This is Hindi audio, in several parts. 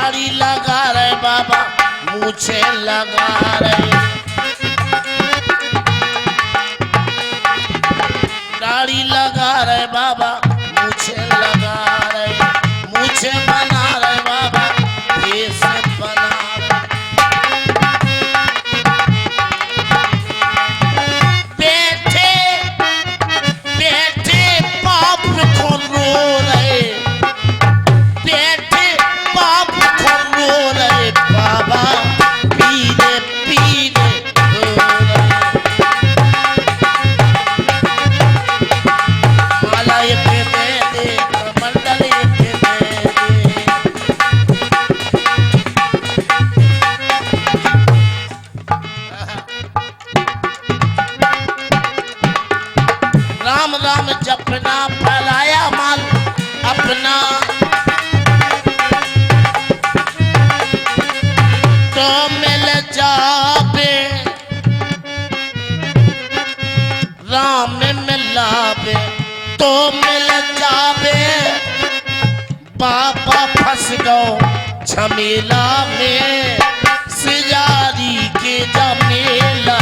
दाढ़ी लगा रहे बाबा मूछे लगा रहे, दाढ़ी लगा रहे बाबा मूछे लगा रहे, मूछे बना रहे बाबा केस बना रहे। बैठे बैठे बाप को रो रहे, बैठे बाप को रो रहे बाबा पीरे पीरे रो रहे। माला एक दे दे मंडल एक दे दे, राम राम जपना फैलाया माल अपना, तो मिल जाबे राम मिलाबे, तो मिल जाबे बाबा फंस गो झमेला में सिजारी के जमेला।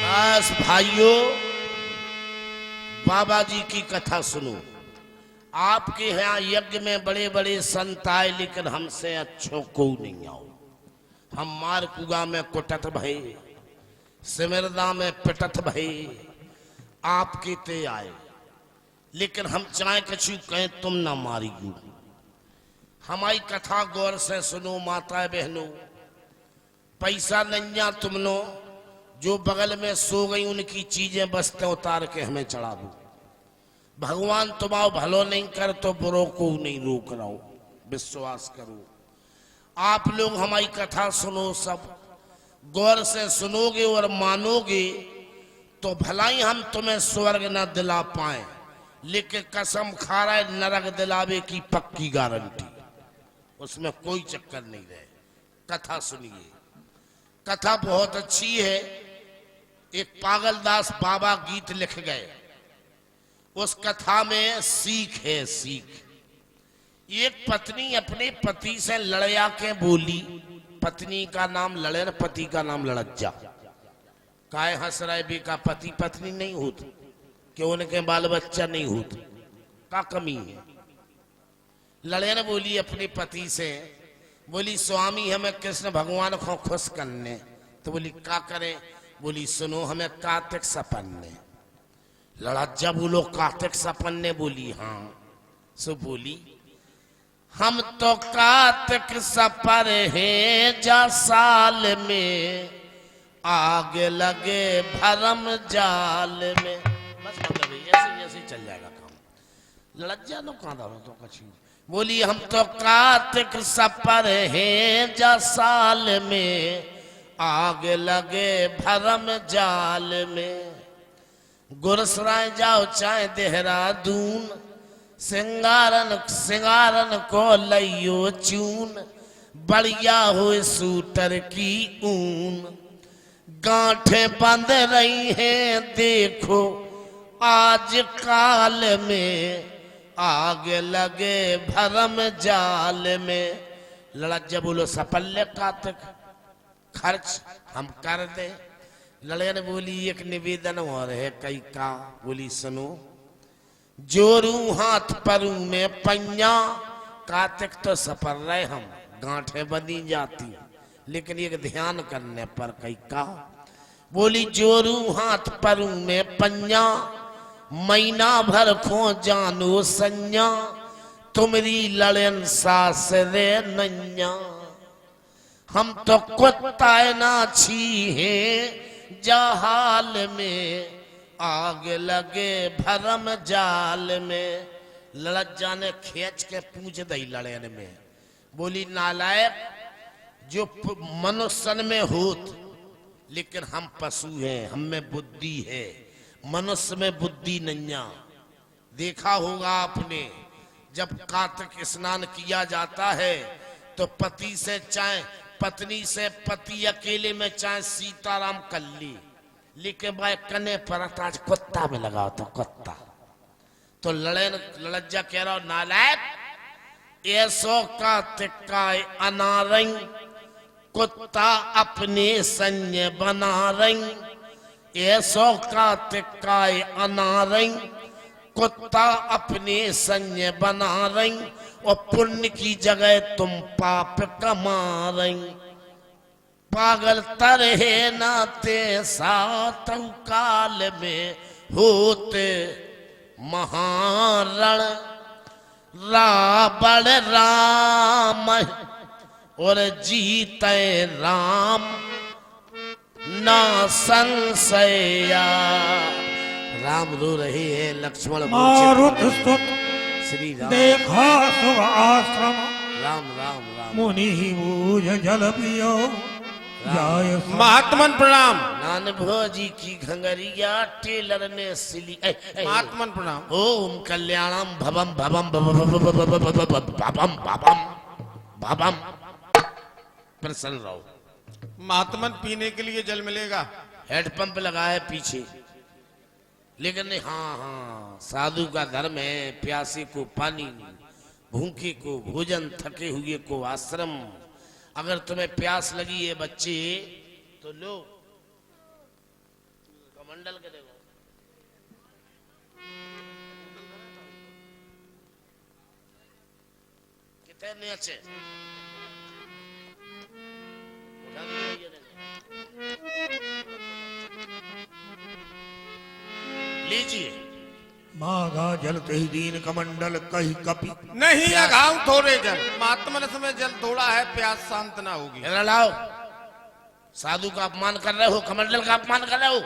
बस भाइयों, बाबा जी की कथा सुनो। आपके यहाँ यज्ञ में बड़े बड़े संत आए, लेकिन हमसे अच्छो को नहीं आओ। हम मार कुगा में कुटत भय, सिमरदा में पिटत भय, आपके ते आए, लेकिन हम चाहे कछु कहें तुम ना मारियो। हमारी कथा गौर से सुनो माता बहनों। पैसा नैया तुम लो, जो बगल में सो गई उनकी चीजें बस्ते उतार के हमें चढ़ा दो। भगवान तुम्हारा भलो नहीं कर तो बुरो को नहीं रोक रहा हो, विश्वास करो। आप लोग हमारी कथा सुनो, सब गौर से सुनोगे और मानोगे तो भला ही हम तुम्हें स्वर्ग न दिला पाए, लेकिन कसम खा रहा है नरक दिलावे की पक्की गारंटी, उसमें कोई चक्कर नहीं रहे। कथा सुनिए, कथा बहुत अच्छी है। एक पागलदास बाबा गीत लिख गए, उस कथा में सीख है, सीख। एक पत्नी अपने पति से लड़या के बोली, पत्नी का नाम लड़न, पति का नाम लड़ज्जा। काय हंस रहे बेका, पति पत्नी नहीं होती कि उनके बाल बच्चा नहीं होते, का कमी है। लड़न बोली अपने पति से, बोली स्वामी हमें कृष्ण भगवान को खुश करने, तो बोली का करें, बोली सुनो हमें कार्तिक सपन्ने। लड़ज्जा बोलो कार्तिक सपन्ने, बोली हाँ। सो बोली हम तो कार्तिक सपर हैं जा साल में, आग लगे भरम जाल में। बस मतलब ऐसे ऐसे चल जाएगा काम। लड़ज्जा नो कहाँ था तो कछी बोली हम तो कार्तिक सपर हैं जा साल में, आग लगे भरम जाल में। गुरसराय जाओ चाहे देहरादून, सिंगारन को लइयो चून, बढ़िया हो सूटर की ऊन। गांठे बंध रही हैं देखो आज काल में, आग लगे भरम जाल में। लड़ज्जा बोलो सपल्य कार्तिक खर्च हम कर दे। लड़न बोली एक निवेदन और है कई का, बोली सुनो। जोरू हाथ परू में पैया, कार्तिक तो सपर रहे हम, गांठे बंधी जाती, लेकिन एक ध्यान करने पर कई का। बोली जोरू हाथ परू में पैया, महीना भर खो जानो संया, तुमरी लड़न सास रे नैया। हम तो कुत्ता ना छी हैं जहाल में, आग लगे भरम जाल में। लड़ज्जा ने खींच के पूछ दई लड़न में, बोली नालायक, जो मनुष्य में होत, लेकिन हम पशु हैं, हम में बुद्धि है, मनुष्य में बुद्धि नैया। देखा होगा आपने, जब कार्तिक स्नान किया जाता है तो पति से चाहे पत्नी से पति अकेले में चाहे सीताराम कर ली, लेकिन भाई कने पर आज कुत्ता में लगाओ तो कुत्ता तो लड़ज्जा कह रहा नालायक, ऐसो का तिक्का अनारंग कुत्ता अपने संय बना रही, ऐसो का तिक्का अनारंग कुत्ता अपने संय बना रही, और पुण्य की जगह तुम पाप कमा रही। पागल तरहे नाते सात काल में होते महारण, रावण राम और जीते राम ना संशया। राम रो रहे हैं, लक्ष्मण मारुत स्तुत श्री राम देखा शुभ आश्रम, राम राम राम मुनि बूझ जल पियो जाय। महात्मन प्रणाम। नान भोजी की घंगरिया टेलर ने सिली। महात्मन प्रणाम। ओम कल्याणम भवम भवम भवम भवम भवम। प्रसन्न रहो। महात्मन पीने के लिए जल मिलेगा। हेडपंप लगा है पीछे, लेकिन नहीं। हाँ हाँ, साधु का धर्म है, प्यासे को पानी, भूखे को भोजन, थके हुए को आश्रम। अगर तुम्हें प्यास लगी है बच्चे तो लो कमंडल के देखो। कितने अच्छे लीजिए। मागा जल कही दीन कमंडल कही कपि, नहीं अघाऊ थोड़े जल। महात्मन समय जल थोड़ा है, प्यास शांत ना होगी। लाओ, साधु का अपमान कर रहे हो, कमंडल का अपमान कर रहे हो।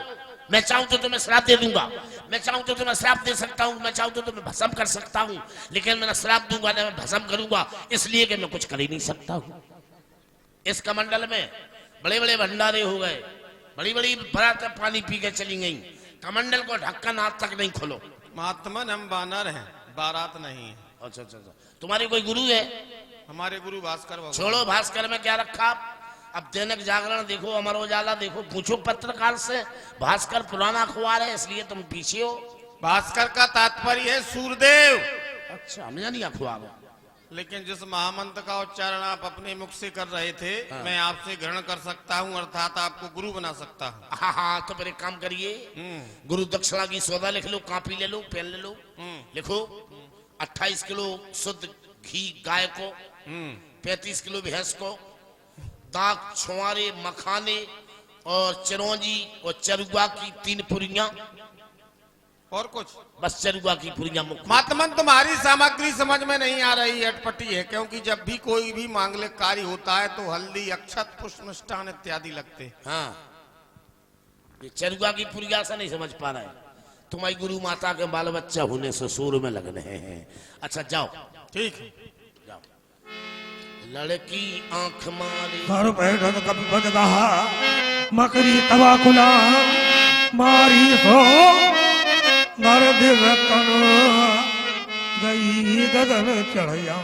मैं चाहूं तो तुम्हें श्राप दे दूंगा, मैं चाहूं तो तुम्हें श्राप दे सकता हूं, मैं चाहूं तो तुम्हें भस्म कर सकता हूं, लेकिन मैं श्राप दूंगा ना मैं भस्म करूंगा, इसलिए कि मैं कुछ कर ही नहीं सकता हूं। इस कमंडल में बड़े बड़े भंडारे हो गए, बड़ी बड़ी बरात पानी पी के चली गई, कमंडल को ढक्कन आज तक नहीं खोलो। महात्मन हम बानर हैं, बारात नहीं है। अच्छा अच्छा अच्छा, तुम्हारे कोई गुरु है? हमारे गुरु भास्कर भगवान। छोड़ो भास्कर में क्या रखा। अब दैनिक जागरण देखो, अमर उजाला देखो, पूछो पत्रकार से। भास्कर पुराना अखबार है, इसलिए तुम पीछे हो। भास्कर का तात्पर्य है सूर्यदेव। अच्छा, हमने नहीं अखबार। लेकिन जिस महामंत्र का उच्चारण आप अपने मुख से कर रहे थे, मैं आपसे ग्रहण कर सकता हूँ, अर्थात आपको गुरु बना सकता हूँ। हाँ हाँ, तो फिर एक काम करिए, गुरु दक्षिणा की सौदा लिख लो, कॉपी ले लो, पेन ले लो, लिखो 28 किलो शुद्ध घी गाय को, 35 किलो भैंस को, दाग छुआरे मखाने और चिरौंजी और चरुआ की 3 पुरियां, और कुछ बस चरुआ की पुरियां मुख्य। महात्मन तुम्हारी सामग्री समझ में नहीं आ रही, अटपटी है, क्योंकि जब भी कोई भी मांगलिक कार्य होता है तो हल्दी अक्षत पुष्प मिष्टान इत्यादि लगते हैं। हाँ, ये चरुआ की पुरिया से नहीं समझ पा रहे। तुम्हारी गुरु माता के बाल बच्चा होने से सूर में लगने हैं। अच्छा जाओ, ठीक है, जाओ। लड़की आंख मारी सर बैठन कपि बद कहा, मकरी तवा खुला मारी हो नर दिवकन गई गगन चढ़िया।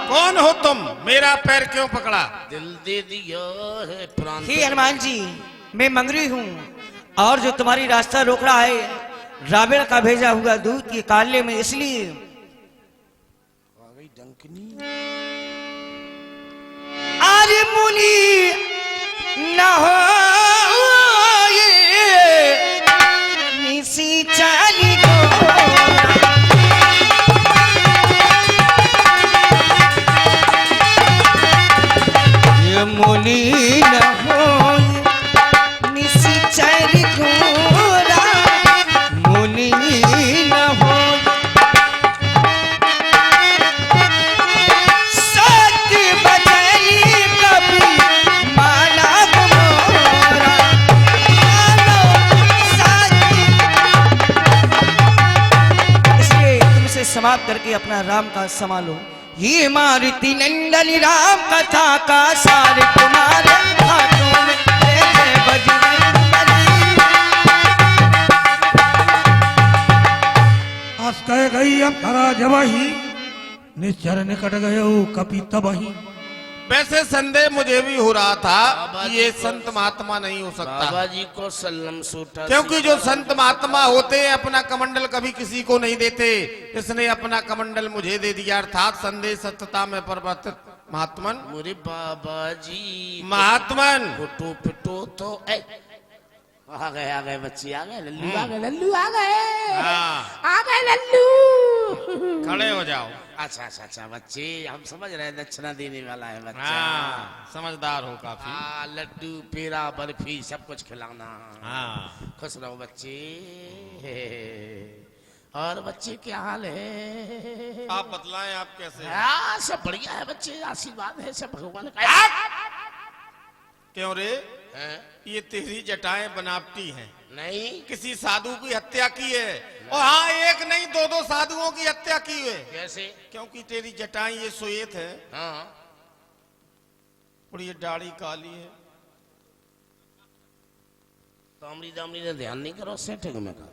कौन हो तुम? मेरा पैर क्यों पकड़ा? दिल दे दिया है प्राण। हे हनुमान जी, मैं मंगरी हूँ, और जो तुम्हारी रास्ता रोक रहा है रावण का भेजा हुआ दूत के काले में, इसलिए। आ गई डंकनी। अरे मुनि न हो निसी चाली को, ये मुनि न हो निसी चाली घोरा, मुनि न हो सत्य बचई कभी माना मोरा, इसलिए तुमसे समाप्त करके अपना राम का संभालो। ये मारुति नंदन राम कथा का सार तुम्हारे हाथों में, जय जय बजरंगबली। आस कह गई अब धरा जबही, निश्चर निकट गयो कपि तबही, वैसे संदेह मुझे भी हो रहा था बाबा कि जी ये को- संत महात्मा नहीं हो सकता, बाबा जी को सल्लम सूटा क्योंकि जो संत महात्मा होते हैं अपना कमंडल कभी किसी को नहीं देते। इसने अपना कमंडल मुझे दे दिया, अर्थात संदेह सत्यता में परिवर्तित महात्मन। मुरे बाबा जी महात्मन पिटो पिटो तो आ गए बच्चे, आ गए लल्लू, आ गए लल्लू, आ गए, हाँ, आ गए लल्लू। खड़े हो जाओ। अच्छा अच्छा अच्छा बच्चे, हम समझ रहे हैं दक्षिणा देने वाला है बच्चा। हाँ, समझदार हो काफी। हाँ, लड्डू पेड़ा बर्फी सब कुछ खिलाना। हाँ, खुश रहो बच्चे। और बच्चे क्या हाल है? आप बतलाएं आप कैसे हैं? हाँ सब बढ़िया है बच्चे, आशीर्वाद है सब भगवान का। क्यों रे, हैं? ये तेरी जटाएं बनावटी हैं, नहीं किसी साधु की हत्या की है। और हाँ, एक नहीं दो दो साधुओं की हत्या की है, कैसे? क्योंकि तेरी जटाएं ये श्वेत है हाँ और ये दाढ़ी काली है। कामड़ी दामड़ी ने ध्यान नहीं करो सेटिंग में का।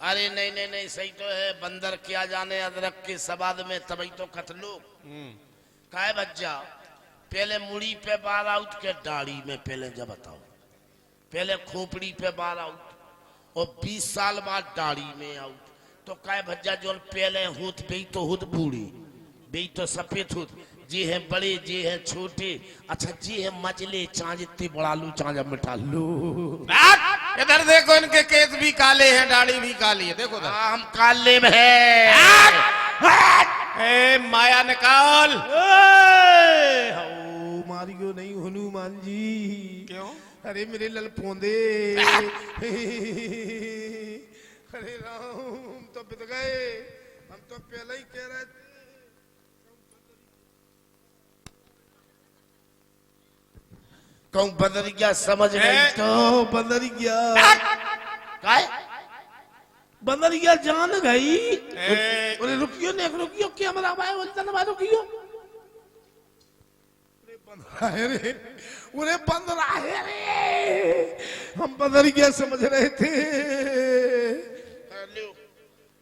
अरे नहीं नहीं नहीं, सही तो है, बंदर क्या जाने अदरक के सवाद में तभी तो कतलो काय बच्चा। पहले मुड़ी पे बाल आउट के दाढ़ी में पहले जब बताओ, पहले खोपड़ी पे बाल आउट और 20 साल बाद दाढ़ी में आउट। तो काय भज्जा जो पहले हुत बे तो हुत बूढ़ी बे तो सफेद हुत, जी है बड़े जी है छोटे, अच्छा जी है मजले चांज इतनी बड़ा लू चांज मिठा लू। इधर देखो, इनके केस भी काले हैं, दाढ़ी भी काली है, देखो उधर। हम काले में है। ए, माया निकाल। मारियो नहीं हनुमान जी। क्यों? अरे मेरे ललपोंदे। अरे राम तो बित गए, हम तो पहले ही कह रहे थे। कहूँ बदरिया समझ गई तो बंदरिया काय बंदरिया जान गई। ए, अरे रुकियो ने रुकियो, क्या मरा भाई उल्टन मारो रुकियो। अरे उरे बंद रहा है रे, हम बंदरिया समझ रहे थे। लियो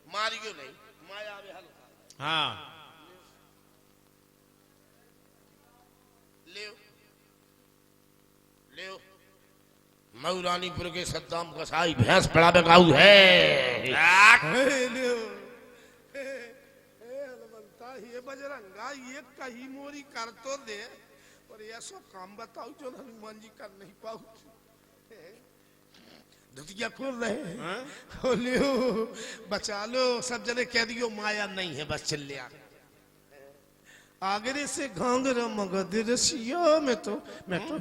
मारियो नहीं, माया में हल हाँ, लियो लियो मऊरानीपुर के सद्दाम कसाई भैंस बड़ा बेगाऊ है। ये बजरंगा ये कहीं मोरी कर तो दे, और ऐसा काम बताओ जो हनुमान जी कर नहीं पाऊ। धुतिया खोल रहे हो लियो, बचा लो, सब जने कह दियो माया नहीं है, बस चल लिया आगरे से घाघरा मगध रसिया में तो मैं तो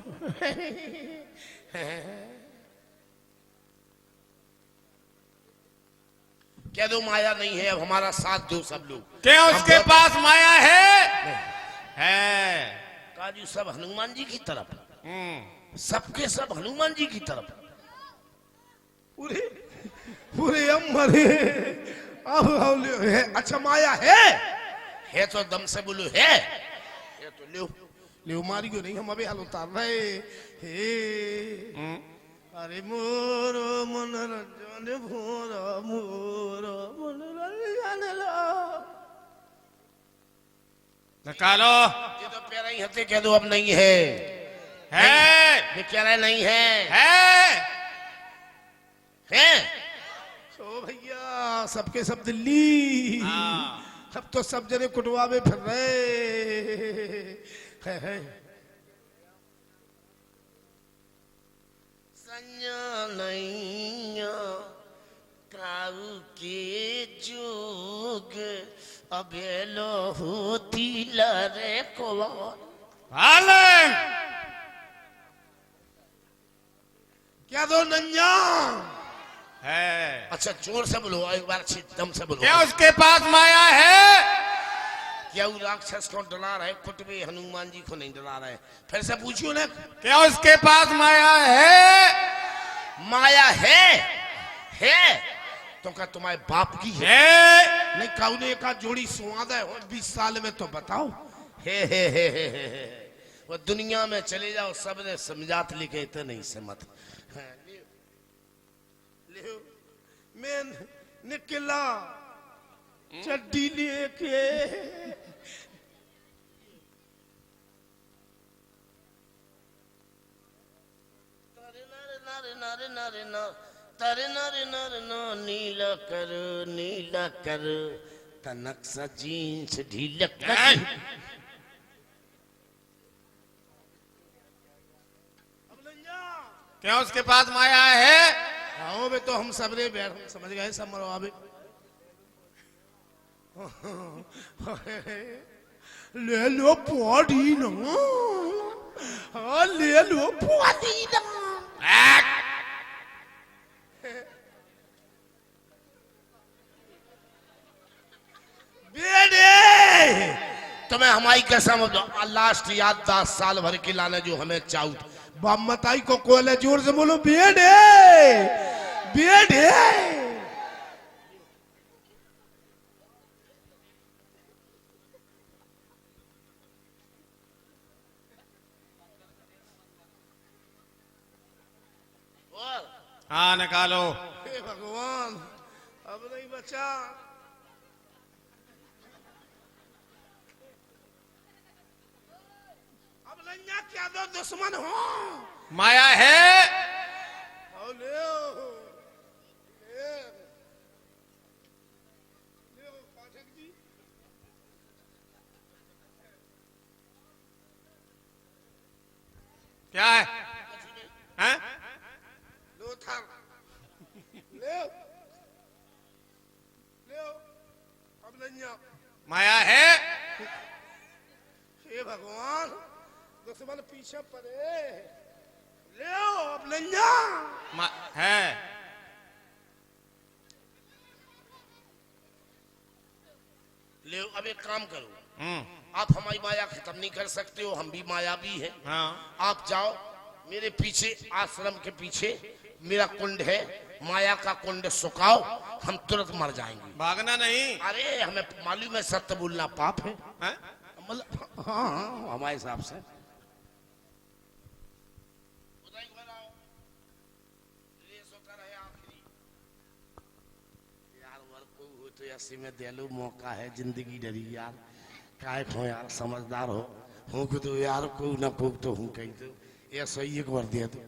कह दो माया नहीं है, अब हमारा साथ दो सब लोग। क्या उसके हम पास माया है? काजू सब हनुमान जी की तरफ, सबके सब हनुमान जी की तरफ। पूरे पूरे अमरे अब है। अच्छा माया है तो दम से बोलो है तो लियो। लियो मारियो नहीं, हम अभी हाल उतार रहे हे। अरे मोरो मनोरंजन भोरा मोरो मनोरंजन निकालो। ये तो प्यारा ही हते कह दो अब नहीं है। ये कह रहे नहीं है। तो भैया सबके सब दिल्ली, अब तो सब जने कुटवा में फिर रहे है। संया नहीं काऊ के जोग अबेलो होती लरे को क्या दो नंजा है? अच्छा जोर से बोलो, एक बार अच्छी दम से बोलो। क्या उसके पास माया है? क्या वो राक्षस को डरा रहे, कुटबे हनुमान जी को नहीं डरा रहे? फिर से पूछियो ना, क्या उसके पास माया है? माया है तो क्या तुम्हारे बाप की है? नहीं कौने का जोड़ी सुवाद है 20 साल में तो बताओ। हे। वो दुनिया में चले जाओ, सबने समझात लिखे तो नहीं समझ। लियो मैं निकला चड्डी लेके, नर नर नर न तर नर नर न नीला कर तनक सा जीन्स ढीला कर। क्या उसके पास माया है? आओ बे तो हम सबरे बैठ समझ गए सब मरवा बे। ले लो पौड़ी ना, हाँ ले लो पौड़ी ना। बेटे तुम्हें हमारी कसम लास्ट याद 10 साल भर के लाने जो हमें चाउट बाप मताई को कोले जोर से बोलो बेटे बेटे। हाँ निकालो। हे भगवान अब नहीं बचा। अब लंजा क्या दो दुश्मन हो। माया है। आओ ले पाठक जी। क्या है? हैं? लो था ले अब लंजा माया है। हे भगवान दुश्मन पीछे पड़े। ले अब लंजा है। ले अब एक काम करो, हम्म। आप हमारी माया खत्म नहीं कर सकते हो, हम भी मायावी है। हाँ। आप जाओ मेरे पीछे आश्रम के पीछे मेरा कुंड है, माया का कुंड सुखाओ, हम तुरंत मर जाएंगे। भागना नहीं। अरे हमें मालूम है सत्य बोलना पाप है। हैं? मतलब हाँ हमारे हिसाब से यार वर्क हो तो ऐसे में दे लो मौका है, जिंदगी डरी यार काय हो यार, समझदार हो को तो यार को ना को तो हूँ कहीं तो ऐसा ही एक बार दे दो।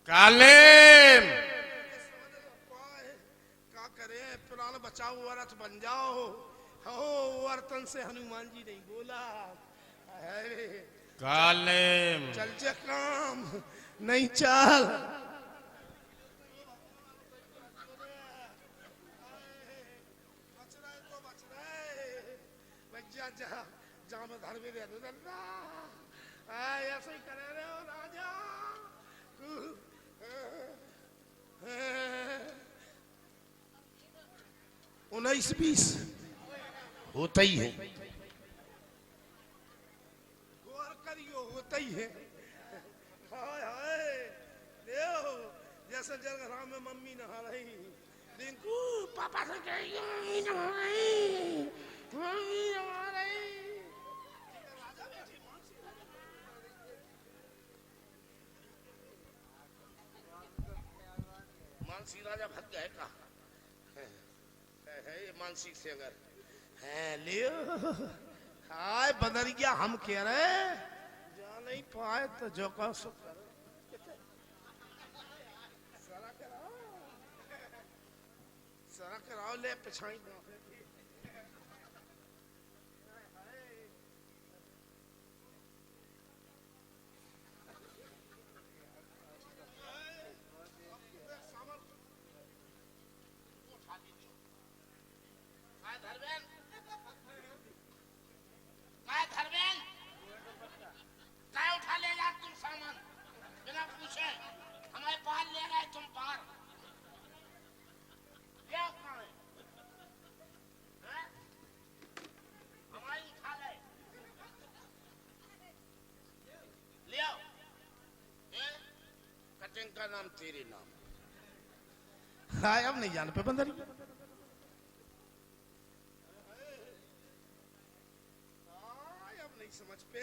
कालेम क्या करे प्राण बचाओ औरत बन जाओ हो, वर्तन से हनुमान जी नहीं बोला। अरे कालेम चल चे काम नहीं चल। बच रहे तो बच रहे, बच जा जहाँ में धर्म दे दो ऐसे ही करे रहे हो राजा। 19-20 होता ही है, गौर करियो होता ही है। हाय हाय देखो जैसे जलग्राम में मम्मी नहा रही, रिंकू पापा से कहेगी मम्मी नहा रही, मम्मी नहा रही। मानसी राजा भाग गए का है ये मानसिक से अगर है लियो। हाय बदल गया, हम कह रहे जा नहीं पाए तो जो कहो सो करो। सारा कराओ ले पिछाई दो। उठा ले जा तुम सामान बिना पूछे, हमारे पार ले गए तुम पार। हमारी उठा गए ले आओ। कटिंग का नाम तेरे नाम। हाय अब नहीं जान पे बंदरी। अब नहीं समझ पे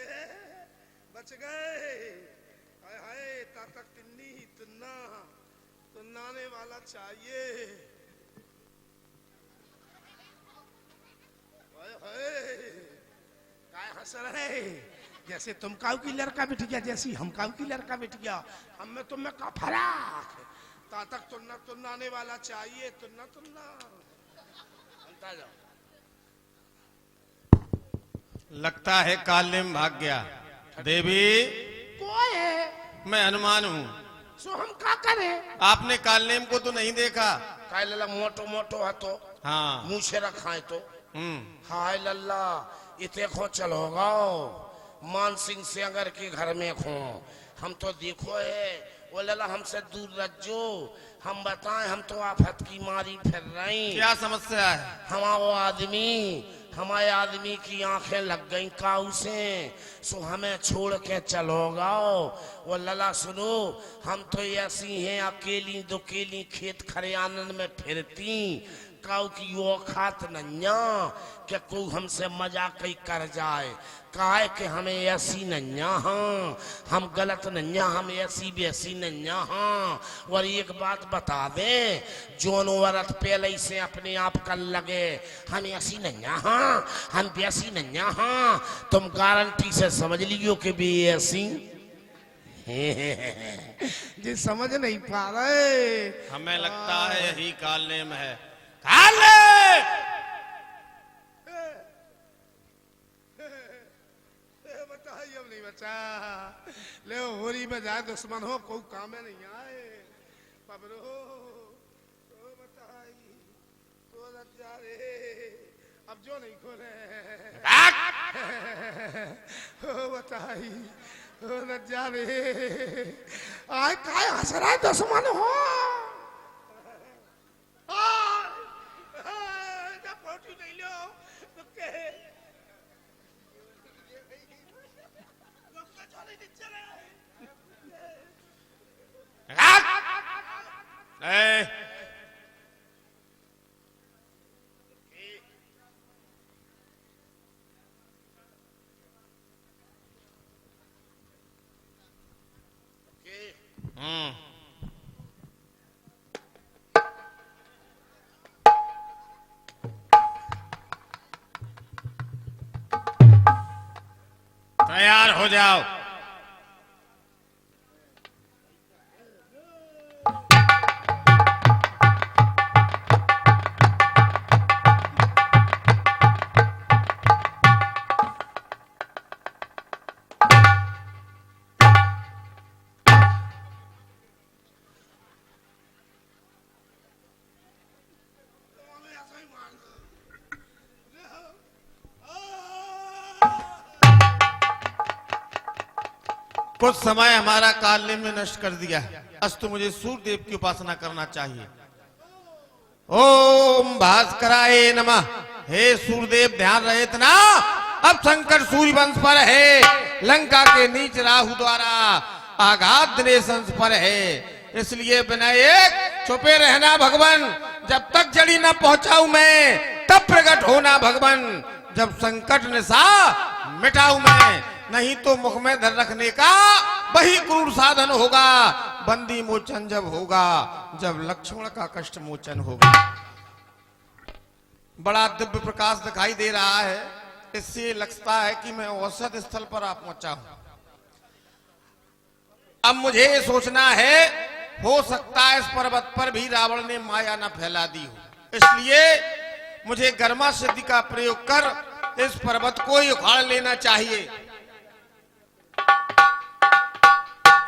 बच गए। हाय हाय तातक तिन्नी तुन्ना तुन्नाने वाला चाहिए। हाय हाय रहे जैसे तुम काऊ की लड़का बैठ गया, जैसी हम काऊ की लड़का बैठ गया, हम में तुम में का फराक है। ता तक तुन्ना तुन्ना आने वाला चाहिए, तुन्ना तुन्ना बनता जाओ। लगता है कालिम भाग गया। देवी कोई है मैं हनुमान हूँ। सो हम का करे? आपने कालनेम को तो नहीं देखा? काय लल्ला मोटो मोटो है तो हाँ। मुंह से रखा है तो हम्म। हाय लल्ला इतने खो चलोगा मान सिंह से अगर के घर में खो हम तो देखो है वो लल्ला हमसे दूर रखो। हम बताएं हम तो आफत की मारी फिर रही। क्या समस्या है? हमारे आदमी की आंखें लग गई काऊ से, सो हमें छोड़ के चलोगा। वो लला सुनो हम तो ऐसी हैं अकेली दुकेली खेत खरियानन में फिरती, काऊ की वो खात नन्या कि कोई हमसे मजाक ही कर जाए। काहे कि हमें ऐसी नन्या हाँ, हम गलत नन्या, हम ऐसी वैसी नन्या हाँ। और एक बात बता दे जोन औरत पहले से अपने आप कर लगे हम ऐसी नन्या हाँ, हम वैसी नन्या हाँ, तुम गारंटी से समझ लियो कि भी ऐसी जी समझ नहीं पा रहे। हमें लगता है यही कालनेम है। कालनेम बताइए अब नहीं बचा ले होरी में जाए दुश्मन हो कोई काम में नहीं आए पबरो तो बताई तो जा रे अब जो नहीं खोले बताई तो जा रे आए काय हंस रहा है दुश्मन हो फोटो नहीं लो तो कहे तैयार हो जाओ। कुछ समय हमारा कालनेम ने नष्ट कर दिया है। अस्तु मुझे सूर्यदेव की उपासना करना चाहिए। ओम भास्कराय नमः। हे सूर्यदेव ध्यान रहे तना, अब संकट सूर्य वंश पर है, लंका के नीच राहु द्वारा आघात दिनेश वंश पर है। इसलिए विनायक छुपे रहना भगवान, जब तक जड़ी न पहुंचाऊ मैं तब प्रकट होना भगवान, जब संकट निशा मिटाऊ मैं, नहीं तो मुख में धर रखने का वही क्रूर साधन होगा। बंदी मोचन जब होगा, जब लक्ष्मण का कष्ट मोचन होगा। बड़ा दिव्य प्रकाश दिखाई दे रहा है, इससे लगता है कि मैं औसत स्थल पर आ पहुंचा हूं। अब मुझे सोचना है, हो सकता है इस पर्वत पर भी रावण ने माया न फैला दी हो, इसलिए मुझे गर्मा सिद्धि का प्रयोग कर इस पर्वत को ही उखाड़ लेना चाहिए।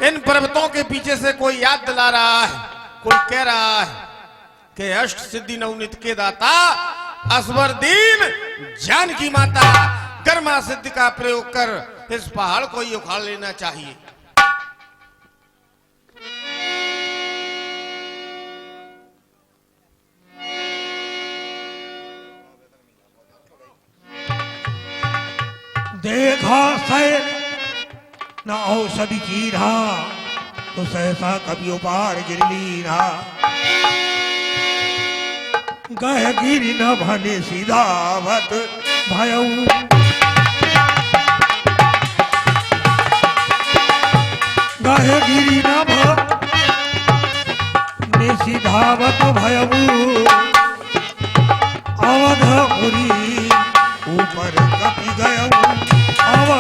इन पर्वतों के पीछे से कोई याद दिला रहा है, कोई कह रहा है कि अष्ट सिद्धि नवनीत के दाता असवर दीन जानकी माता, गर्मा सिद्धि का प्रयोग कर इस पहाड़ को ही उखाड़ लेना चाहिए। देखा सै न औषधि कीरा, तो सहसा कभी उपार गिरलीना। गह गिरी न भने सीधावत भयऊ, गह गिरी न भने सीधावत भयऊ। अवध पुरी ऊपर कपि गयऊ, अवध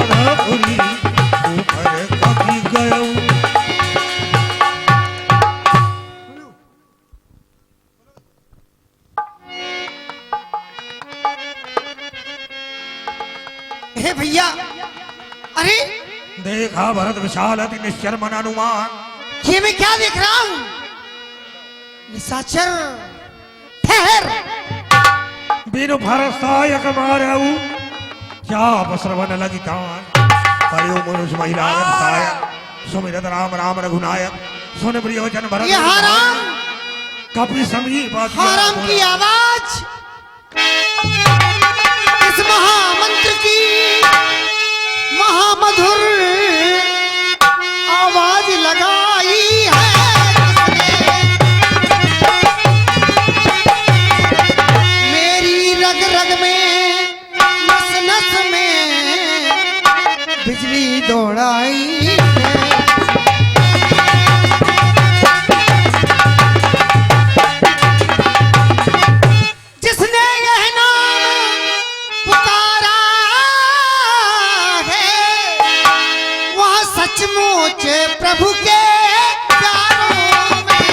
हे भैया, अरे देखा भरत विशाल अति निश्चर मन अनुमान, ये मैं क्या देख रहा हूं? निशाचर ठहर। बिनु भरसायक मारऊ क्या बसरवन लगितान, हरिओ मनुष्य महिला सायक सुमिरत राम राम रघुनायक, सुन प्रिय वचन भरत ये हाराम, कपि समीप हाराम की आवाज इस महामंत्र की महामधुर आवाज लगाई है किसने? मेरी रग रग में नस नस में बिजली दौड़ाई है। जिसने यह नाम पुकारा है वह सचमुच प्रभु के प्यारों में।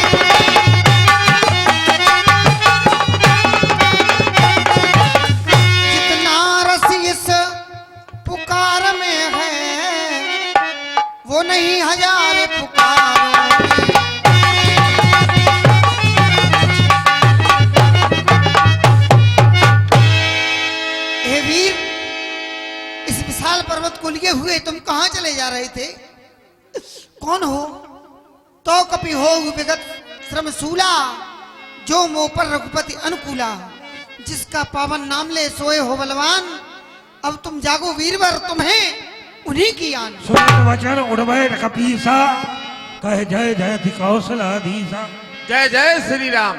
जितना रस इस पुकार में है वो नहीं हजार पुकारों में। हे वीर, इस विशाल पर्वत को लिए हुए तुम कहां चले जा रहे थे? कौन हो? तो कपि हो विगत श्रम सूला, जो मोह पर रघुपति अनुकूला, जिसका पावन नाम ले सोए हो बलवान। अब तुम जागो वीरवर, तुम्हें उन्हीं की आन। सुनित वचन उड़बैठ कपीसा, कहे जय जय कौशलाधीसा। जय जय श्री राम।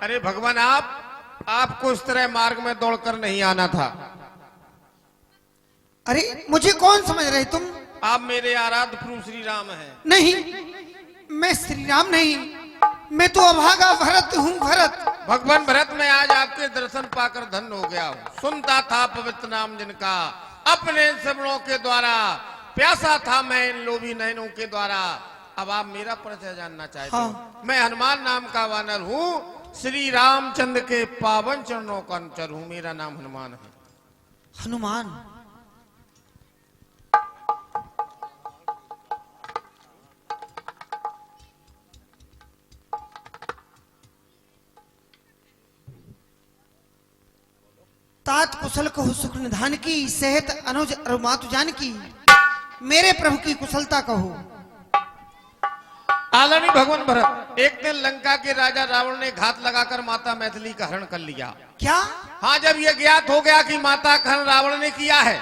अरे भगवान, आपको इस तरह मार्ग में दौड़कर नहीं आना था। अरे मुझे कौन समझ रहे तुम? आप मेरे आराध्य प्रभु श्री राम हैं। नहीं, मैं श्री राम नहीं, मैं तो अभागा भरत हूँ। भरत, भगवान भरत, मैं आज आपके दर्शन पाकर धन्य हो गया हूँ। सुनता था पवित्र नाम जिनका, अपने श्रवणों के द्वारा प्यासा था मैं इन लोभी नयनों के द्वारा। अब आप मेरा परिचय जानना चाहते हो? हाँ। मैं हनुमान नाम का वानर हूँ, श्री रामचंद्र के पावन चरणों का अनुचर हूँ। मेरा नाम हनुमान है। हनुमान, तात कुशल कहो सुख निधान की, सेहत अनुज और मातु जान की, मेरे प्रभु की कुशलता कहो। आदरणीय भगवान भरत, एक दिन लंका के राजा रावण ने घात लगाकर माता मैथिली का हरण कर लिया। क्या? हाँ, जब यह ज्ञात हो गया कि माता का हरण रावण ने किया है